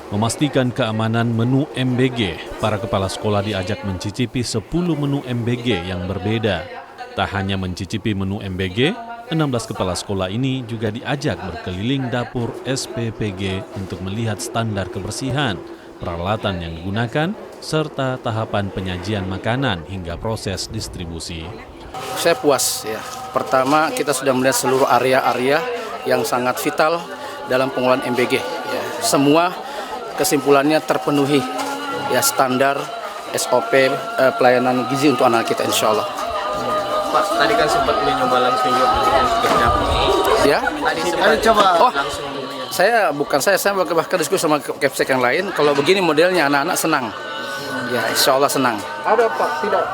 Memastikan keamanan menu MBG, para kepala sekolah diajak mencicipi 10 menu MBG yang berbeda. Tak hanya mencicipi menu MBG, 16 kepala sekolah ini juga diajak berkeliling dapur SPPG untuk melihat standar kebersihan, peralatan yang digunakan, serta tahapan penyajian makanan hingga proses distribusi. Saya puas ya. Pertama, kita sudah melihat seluruh area-area yang sangat vital dalam pengelolaan MBG. Ya. Semua kesimpulannya terpenuhi ya, standar SOP pelayanan gizi untuk anak kita, insya Allah. Pak, tadi kan sempat mencoba langsung Ya? Tadi coba langsung. Saya bahkan diskusi sama Kepsek yang lain. Kalau begini modelnya anak-anak senang. Ya, insya Allah senang. Ada Pak, tidak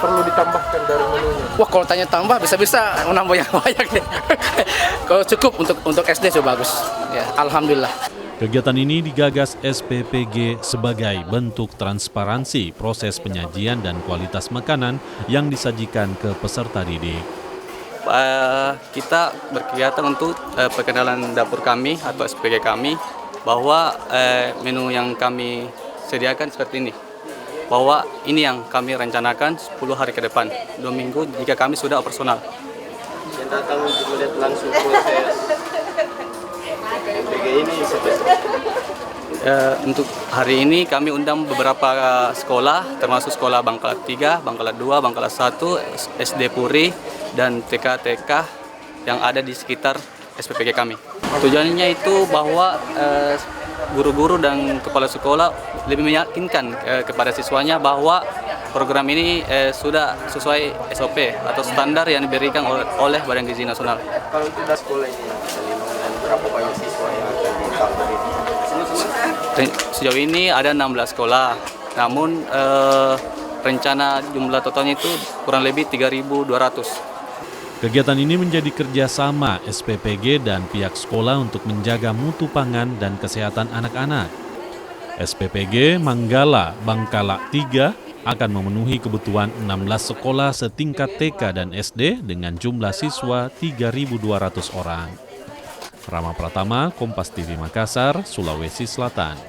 perlu ditambahkan dari menunya? Wah, kalau tanya tambah bisa menambah yang banyak deh. Kalau cukup untuk SD sudah bagus. Ya, alhamdulillah. Kegiatan ini digagas SPPG sebagai bentuk transparansi proses penyajian dan kualitas makanan yang disajikan ke peserta didik. Kita berkegiatan untuk perkenalan dapur kami atau SPPG kami bahwa menu yang kami sediakan seperti ini. Bahwa ini yang kami rencanakan 10 hari ke depan, 2 minggu jika kami sudah operasional. Yang datang untuk melihat langsung proses MBG ini Untuk hari ini kami undang beberapa sekolah, termasuk sekolah Bangkalan 3, Bangkalan 2, Bangkalan 1, SD Puri, dan TK-TK yang ada di sekitar SPPG kami. Tujuannya itu bahwa guru-guru dan kepala sekolah lebih meyakinkan kepada siswanya bahwa program ini sudah sesuai SOP atau standar yang diberikan oleh Badan Gizi Nasional. Kalau tidak sekolah ini, berapa banyak siswa yang akan ditambah ini? Sejauh ini ada 16 sekolah, namun rencana jumlah totalnya itu kurang lebih 3.200. Kegiatan ini menjadi kerjasama SPPG dan pihak sekolah untuk menjaga mutu pangan dan kesehatan anak-anak. SPPG Manggala Bangkala 3 akan memenuhi kebutuhan 16 sekolah setingkat TK dan SD dengan jumlah siswa 3.200 orang. Rama Pratama, Kompas TV Makassar, Sulawesi Selatan.